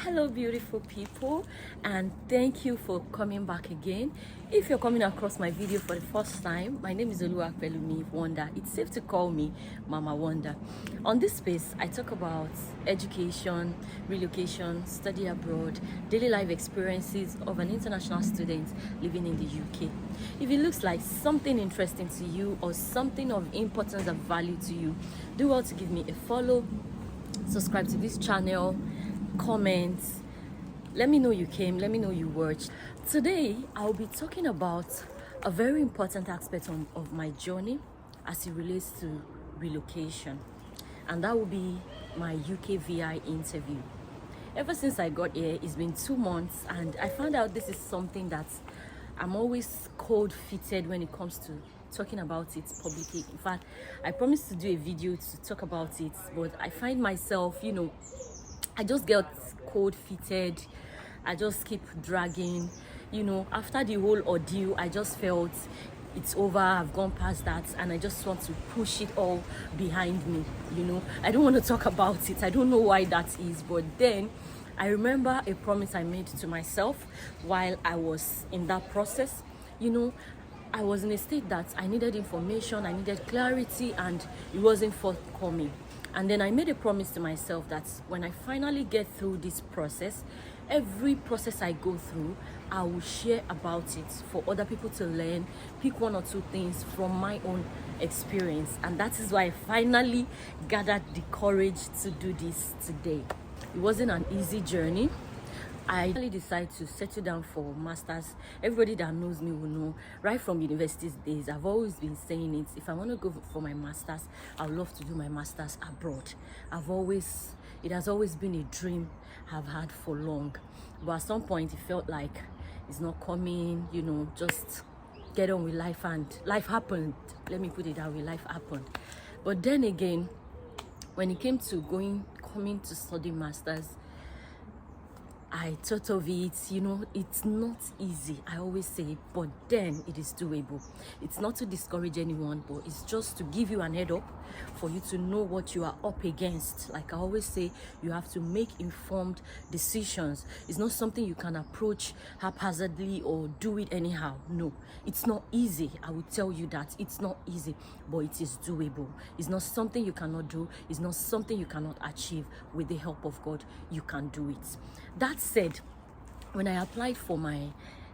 Hello beautiful people, and thank you for coming back again. If you're coming across my video for the first time, my name is Ukvi Wonder. It's safe to call me Mama Wonder. On this space I talk about education, relocation, study abroad, daily life experiences of an international student living in the UK. If it looks like something interesting to you or something of importance and value to you, do well to give me a follow, subscribe to this channel, comments, let me know you came, let me know you watched. Today I'll be talking about a very important aspect of my journey as it relates to relocation, and that will be my UKVI interview. Ever since I got here, it's been 2 months, and I found out this is something that I'm always cold-footed when it comes to talking about it publicly. In fact, I promised to do a video to talk about it, but I find myself, I just get cold-footed. I just keep dragging. After the whole ordeal, I just felt it's over. I've gone past that, and I just want to push it all behind me. I don't want to talk about it. I don't know why that is, but then I remember a promise I made to myself while I was in that process. I was in a state that I needed information, I needed clarity, and it wasn't forthcoming. And then I made a promise to myself that when I finally get through this process, every process I go through, I will share about it for other people to learn, pick 1 or 2 things from my own experience. And that is why I finally gathered the courage to do this today. It wasn't an easy journey. I really decided to settle down for masters. Everybody that knows me will know, right from university days, I've always been saying it. If I want to go for my masters, I would love to do my masters abroad. It has always been a dream I've had for long. But at some point, it felt like it's not coming, just get on with life, and life happened. Let me put it that way, life happened. But then again, when it came to coming to study masters, I thought of it, it's not easy, I always say, but then it is doable. It's not to discourage anyone, but it's just to give you an head up for you to know what you are up against. Like I always say, you have to make informed decisions. It's not something you can approach haphazardly or do it anyhow. No, it's not easy. I will tell you that it's not easy, but it is doable. It's not something you cannot do. It's not something you cannot achieve. With the help of God, you can do it. That said, when I applied for my,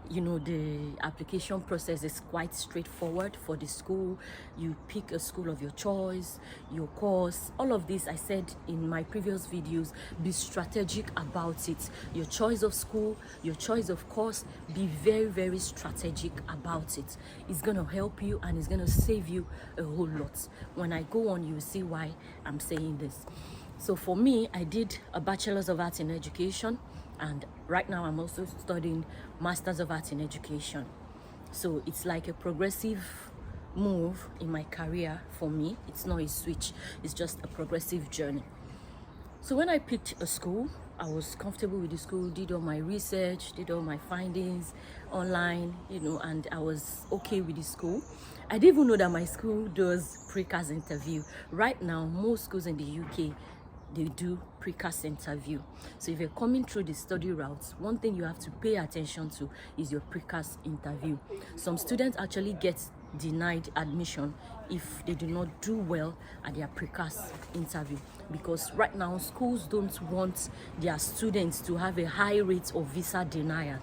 the application process is quite straightforward for the school. You pick a school of your choice, your course, all of this. I said in my previous videos, be strategic about it. Your choice of school, your choice of course, be very, very strategic about it. It's going to help you, and it's going to save you a whole lot. When I go on, you'll see why I'm saying this. So for me, I did a Bachelor's of Arts in Education, and right now I'm also studying Masters of Arts in Education. So it's like a progressive move in my career for me. It's not a switch, it's just a progressive journey. So when I picked a school, I was comfortable with the school, did all my research, did all my findings online, and I was okay with the school. I didn't even know that my school does pre-CAS interview. Right now, most schools in the UK, they do pre-CAS interview. So if you're coming through the study routes, one thing you have to pay attention to is your pre-CAS interview. Some students actually get denied admission if they do not do well at their pre-CAS interview, because right now schools don't want their students to have a high rate of visa denial.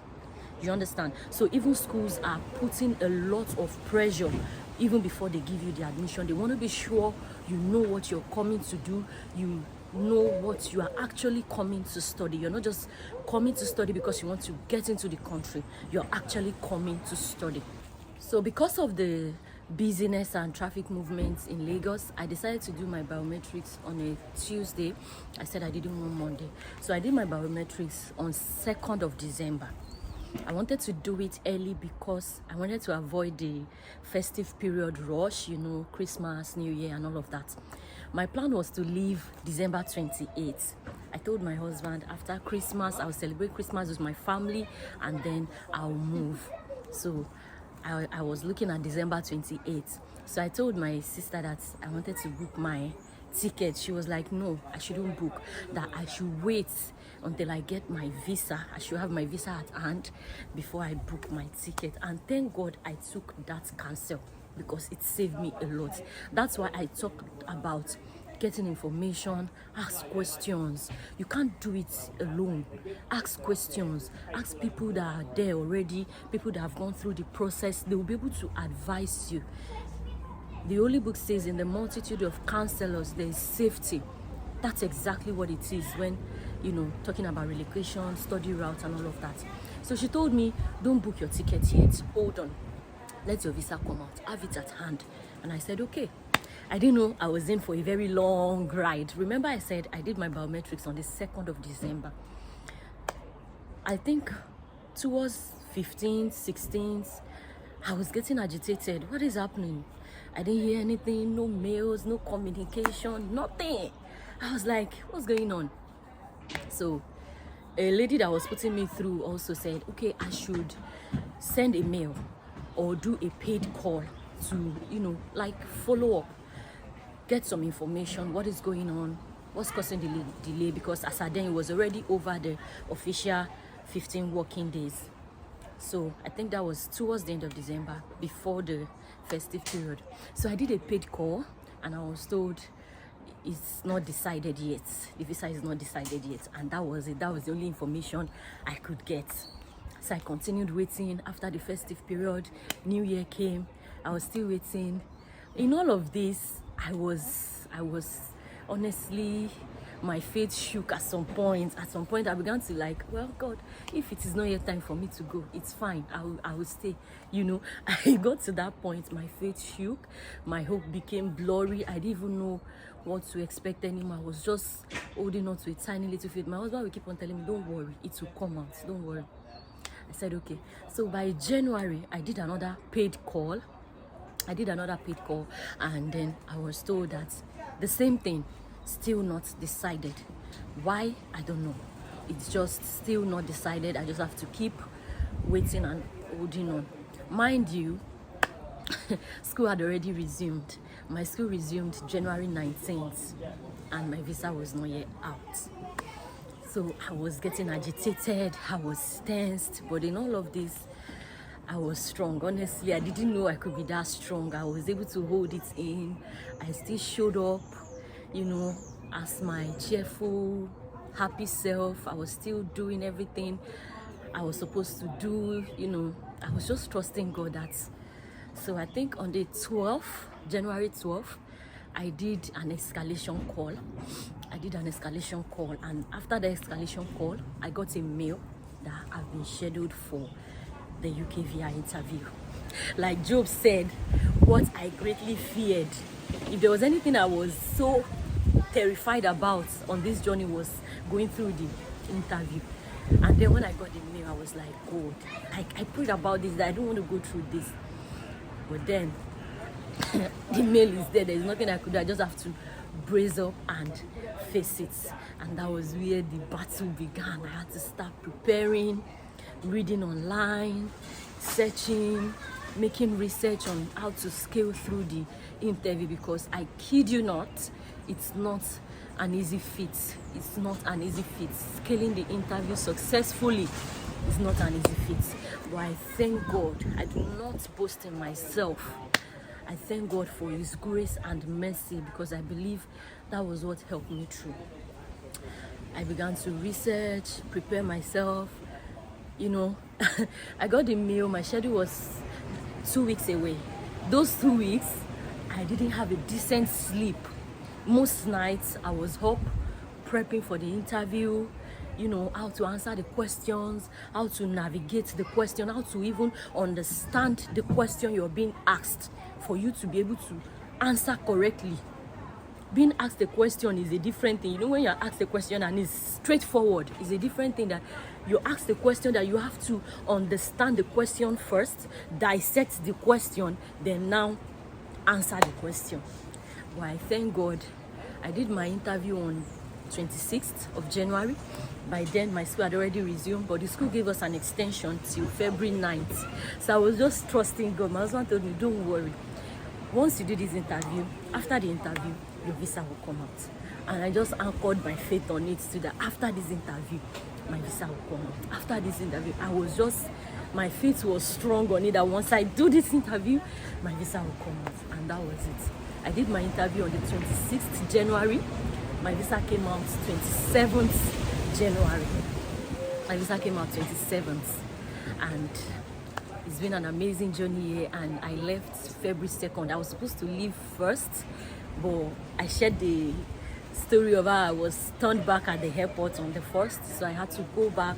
You understand? So even schools are putting a lot of pressure even before they give you the admission. They want to be sure you know what you're coming to do, you know what you are actually coming to study. You're not just coming to study because you want to get into the country. You're actually coming to study. So because of the busyness and traffic movements in Lagos, I decided to do my biometrics on a Tuesday. I said I didn't want Monday. So I did my biometrics on 2nd of December. I wanted to do it early because I wanted to avoid the festive period rush, Christmas, New Year, and all of that. My plan was to leave December 28th. I told my husband after Christmas, I'll celebrate Christmas with my family, and then I'll move. So I was looking at December 28th. So I told my sister that I wanted to book my ticket. She was like, no, I shouldn't book, that I should wait until I get my visa. I should have my visa at hand before I book my ticket. And thank God I took that cancel, because it saved me a lot. That's why I talked about getting information, ask questions. You can't do it alone. Ask questions. Ask people that are there already, people that have gone through the process. They will be able to advise you. The Holy Book says, in the multitude of counselors, there is safety. That's exactly what it is when, talking about relocation, study route, and all of that. So she told me, don't book your ticket yet. Hold on. Let your visa come out. Have it at hand. And I said, okay. I didn't know I was in for a very long ride. Remember I said I did my biometrics on the 2nd of December. I think towards 15th, 16th, I was getting agitated. What is happening? I didn't hear anything, no mails, no communication, nothing. I was like, what's going on? So a lady that was putting me through also said, okay, I should send a mail or do a paid call to, follow up, get some information, what is going on, what's causing the delay, because as at then it was already over the official 15 working days. So I think that was towards the end of December, before the festive period. So I did a paid call, and I was told it's not decided yet. The visa is not decided yet. And that was it. That was the only information I could get. So I continued waiting. After the festive period, New Year came. I was still waiting. In all of this, I was honestly, my faith shook at some point. At some point, I began to well, God, if it is not yet time for me to go, it's fine. I will stay. I got to that point. My faith shook. My hope became blurry. I didn't even know what to expect anymore. I was just holding on to a tiny little faith. My husband will keep on telling me, don't worry, it will come out. Don't worry. I said, okay. So by January, I did another paid call. And then I was told that the same thing, still not decided. Why? I don't know. It's just still not decided. I just have to keep waiting and holding on. Mind you, school had already resumed. My school resumed January 19th, and my visa was not yet out. So I was getting agitated, I was tensed, but in all of this, I was strong. Honestly, I didn't know I could be that strong. I was able to hold it in. I still showed up, as my cheerful, happy self. I was still doing everything I was supposed to do. I was just trusting God that. So I think on the 12th, January 12th, I did an escalation call. And after the escalation call, I got a mail that I've been scheduled for the UKVI interview. Like Job said, what I greatly feared, if there was anything I was so terrified about on this journey, was going through the interview. And then when I got the mail, I was like, God, I prayed about this, that I don't want to go through this. But then the mail is there. There's nothing I could do. I just have to brace up and face it. And that was where the battle began. I had to start preparing, reading online, searching, making research on how to scale through the interview, because I kid you not, it's not an easy feat. Scaling the interview successfully is not an easy feat. But I thank God. I do not boast in myself. I thank God for His grace and mercy, because I believe that was what helped me through. I began to research, prepare myself. I got the mail. My schedule was 2 weeks away. Those 2 weeks, I didn't have a decent sleep. Most nights I was up prepping for the interview, how to answer the questions, how to navigate the question, how to even understand the question you're being asked for you to be able to answer correctly. Being asked a question is a different thing. When you're asked a question and it's straightforward, it's a different thing that you ask the question, that you have to understand the question first, dissect the question, then now answer the question. Well, I thank God. I did my interview on 26th of January. By then, my school had already resumed, but the school gave us an extension till February 9th. So I was just trusting God. My husband told me, don't worry. Once you do this interview, after the interview, your visa will come out. And I just anchored my faith on it so that after this interview, my visa will come out. After this interview, my faith was strong on it that once I do this interview, my visa will come out. And that was it. I did my interview on the 26th January. My visa came out 27th January. My visa came out 27th. And it's been an amazing journey here, and I left February 2nd. I was supposed to leave first, but I shared the story of how I was turned back at the airport on the 1st, so I had to go back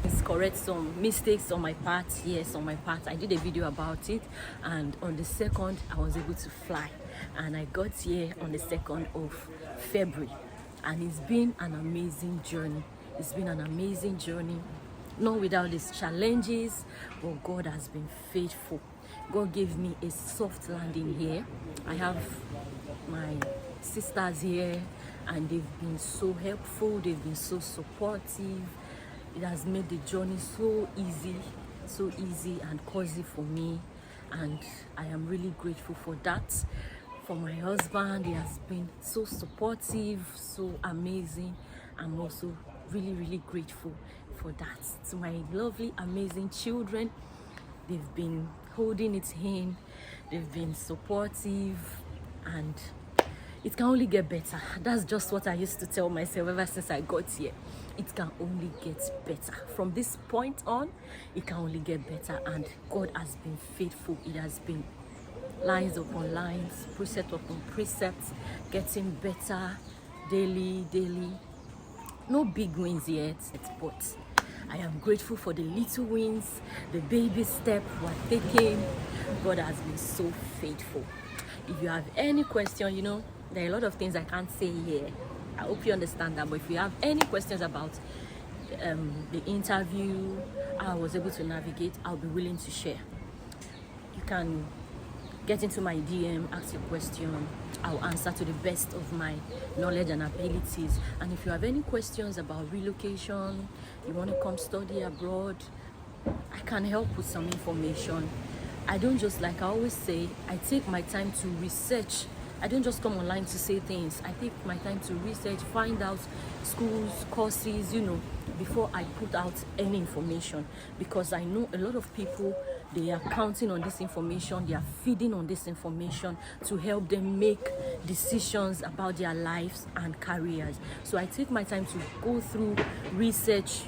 and correct some mistakes on my part. Yes, on my part. I did a video about it, and on the 2nd, I was able to fly, and I got here on the 2nd of February, and it's been an amazing journey. It's been an amazing journey. Not without its challenges, but God has been faithful. God gave me a soft landing here. I have my sisters here, and they've been so helpful, they've been so supportive. It has made the journey so easy and cozy for me, and I am really grateful for that. For my husband, he has been so supportive, so amazing. I'm also really grateful for that. To my lovely, amazing children, they've been holding its hand, they've been supportive, and it can only get better. That's just what I used to tell myself ever since I got here. It can only get better. From this point on, it can only get better, and God has been faithful. It has been lines upon lines, precept upon precepts, getting better daily. No big wins yet, but I am grateful for the little wins, the baby step we're taking. God has been so faithful. If you have any question, there are a lot of things I can't say here. I hope you understand that. But if you have any questions about the interview, how I was able to navigate, I'll be willing to share. You can get into my DM, ask your question. I'll answer to the best of my knowledge and abilities. And if you have any questions about relocation, you want to come study abroad, I can help with some information. I don't just, like I always say, I take my time to research. I don't just come online to say things. I take my time to research, find out schools, courses, before I put out any information. Because I know a lot of people, they are counting on this information, they are feeding on this information to help them make decisions about their lives and careers. So I take my time to go through research,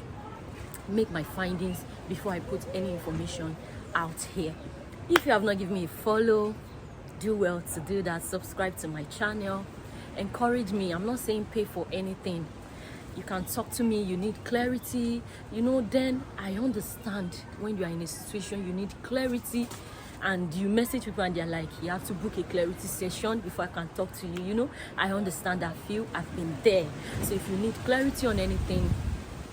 make my findings before I put any information out here. If you have not given me a follow, do well to do that. Subscribe to my channel, encourage me. I'm not saying pay for anything. You can talk to me. You need clarity, then I understand. When you are in a situation you need clarity, and you message people and they're like, you have to book a clarity session before I can talk to you. I understand that feel. I've been there. So if you need clarity on anything,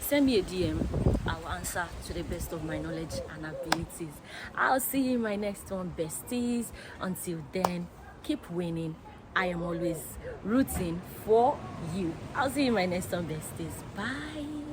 send me a DM. I'll answer to the best of my knowledge and abilities. I'll see you in my next one, besties. Until then, keep winning. I am always rooting for you. I'll see you in my next one, besties. Bye.